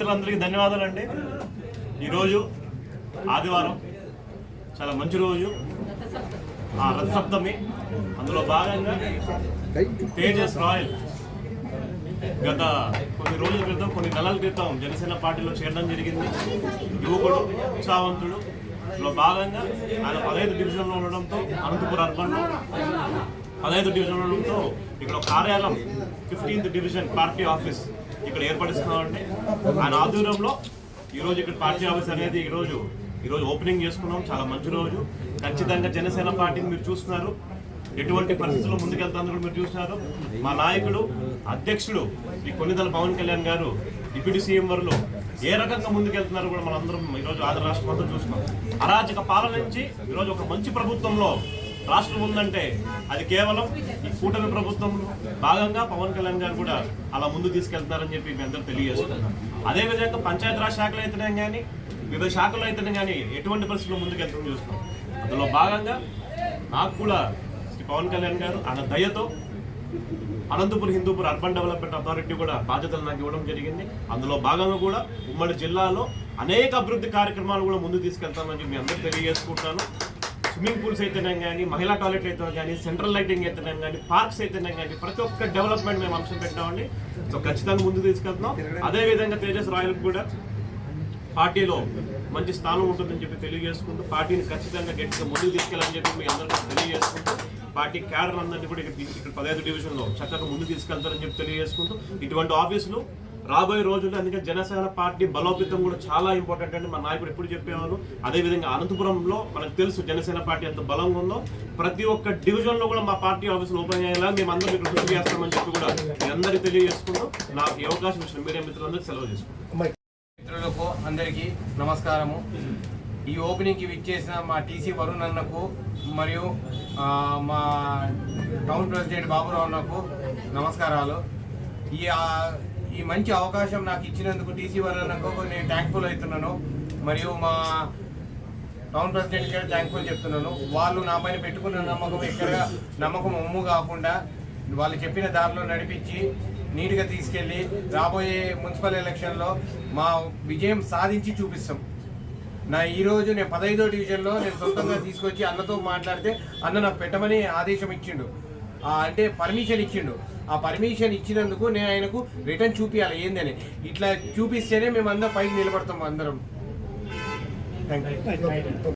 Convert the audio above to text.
అందరికీ ధన్యవాదాలండి. ఈరోజు ఆదివారం, చాలా మంచి రోజు, రథసప్తమి. అందులో భాగంగా తేజస్ రాయల్ గత కొన్ని రోజుల క్రితం, కొన్ని నెలల క్రితం జనసేన పార్టీలో చేరడం జరిగింది. యువకుడు, ఉత్సాహవంతుడు. అందులో భాగంగా ఆయన 15 డివిజన్లో ఉండడంతో, అనంతపురం అర్బన్లో 15 డివిజన్లో ఉండడంతో ఇక్కడ కార్యాలయం 15th డివిజన్ పార్టీ ఆఫీస్ ఇక్కడ ఏర్పడిస్తున్నామండి. ఆయన ఆధ్వర్యంలో ఈరోజు ఇక్కడ పార్టీ ఆఫీస్ అనేది ఈరోజు ఓపెనింగ్ చేసుకున్నాం. చాలా మంచి రోజు. ఖచ్చితంగా జనసేన పార్టీని మీరు చూస్తున్నారు, ఎటువంటి పరిస్థితుల్లో ముందుకెళ్తాను కూడా మీరు చూస్తున్నారు. మా నాయకుడు, అధ్యక్షుడు ఈ కొన్నిదల పవన్ కళ్యాణ్ గారు, డిప్యూటీ సీఎం వారు ఏ రకంగా ముందుకెళ్తున్నారు కూడా మనందరం ఈరోజు ఆంధ్ర రాష్ట్రం అంతా చూస్తున్నాం. అరాచక పాలన నుంచి ఈరోజు ఒక మంచి ప్రభుత్వంలో రాష్ట్రం ఉందంటే అది కేవలం ఈ కూటమి ప్రభుత్వం భాగంగా పవన్ కళ్యాణ్ గారు కూడా అలా ముందు తీసుకెళ్తున్నారని చెప్పి మీ అందరూ తెలియజేస్తున్నాం. అదేవిధంగా పంచాయతీరాజ్ శాఖలో అయితేనే కానీ, వివిధ శాఖలో అయితేనే కానీ ఎటువంటి పరిస్థితుల్లో ముందుకెళ్తామని చూస్తున్నాం. అందులో భాగంగా నాకు కూడా శ్రీ పవన్ కళ్యాణ్ గారు ఆయన దయతో Anantapuram Hindupur urban development authority కూడా బాధ్యతలు నాకు ఇవ్వడం జరిగింది. అందులో భాగంగా కూడా ఉమ్మడి జిల్లాలో అనేక అభివృద్ధి కార్యక్రమాలు కూడా ముందు తీసుకెళ్తామని చెప్పి మీ అందరూ తెలియజేసుకుంటాను. స్విమ్మింగ్ పూల్స్ అయితేనే కానీ, మహిళా టాయిలెట్ అయితే కానీ, సెంట్రల్ లైటింగ్ అయితేనే కానీ, పార్క్స్ అయితేనే కానీ, ప్రతి ఒక్క డెవలప్మెంట్ మేము అంశం పెట్టామండి. సో ఖచ్చితంగా ముందు తీసుకెళ్తున్నాం. అదేవిధంగా తేజస్ రాయల్కి కూడా పార్టీలో మంచి స్థానం ఉంటుందని చెప్పి తెలియజేసుకుంటూ, పార్టీని ఖచ్చితంగా గట్టిగా ముందుకు తీసుకెళ్ళాలని చెప్పి మీ అందరికీ తెలియజేసుకుంటూ, పార్టీ క్యాడర్ అందరినీ కూడా ఇక్కడ 15 డివిజన్లో చక్కగా ముందు తీసుకెళ్తారని చెప్పి తెలియజేసుకుంటూ, ఇటువంటి ఆఫీసులు రాబోయే రోజుల్లో, అందుకే జనసేన పార్టీ బలోపేతం కూడా చాలా ఇంపార్టెంట్ అండి. మా నాయకుడు ఎప్పుడు చెప్పేవాళ్ళు. అదేవిధంగా అనంతపురంలో మనకు తెలుసు జనసేన పార్టీ ఎంత బలంగా ఉందో. ప్రతి ఒక్క డివిజన్లో కూడా మా పార్టీ ఆఫీసులు ఓపెన్ అయ్యేలా మేము అందరం ఇక్కడ కృషి చేస్తామని చెప్పి కూడా మీ అందరికీ తెలియజేసుకుంటూ, నాకు ఈ అవకాశం ఇచ్చిన మీడియా మిత్రులందరికీ సెలవు చేసుకుంటాం. మిత్రులకు అందరికీ నమస్కారము. ఈ ఓపెనింగ్కి విచ్చేసిన మా టీసీ వరుణ్ అన్నకు మరియు మా టౌన్ ప్రెసిడెంట్ బాబురావు అన్నకు నమస్కారాలు. ఈ మంచి అవకాశం నాకు ఇచ్చినందుకు టీసీ వరుణ్ అన్నకు నేను థ్యాంక్ఫుల్ అవుతున్నాను. మరియు మా టౌన్ ప్రెసిడెంట్ గారు థ్యాంక్ఫుల్ చెప్తున్నాను. వాళ్ళు నా పైన పెట్టుకున్న నమ్మకం ఎక్కడ నమ్మకం ఒమ్ము కాకుండా వాళ్ళు చెప్పిన దారిలో నడిపించి నీట్గా తీసుకెళ్ళి రాబోయే మున్సిపల్ ఎలక్షన్లో మా విజయం సాధించి చూపిస్తాం. ఈరోజు నేను 15వ డివిజన్లో నేను సొంతంగా తీసుకొచ్చి అన్నతో మాట్లాడితే అన్న నాకు పెట్టమని ఆదేశం ఇచ్చిండు, అంటే పర్మిషన్ ఇచ్చిండు. ఆ పర్మిషన్ ఇచ్చినందుకు నేను ఆయనకు రిటర్న్ చూపించాలి ఏందని. ఇట్లా చూపిస్తేనే మేము అందరం పైకి నిలబడతాం అందరం. Thank you.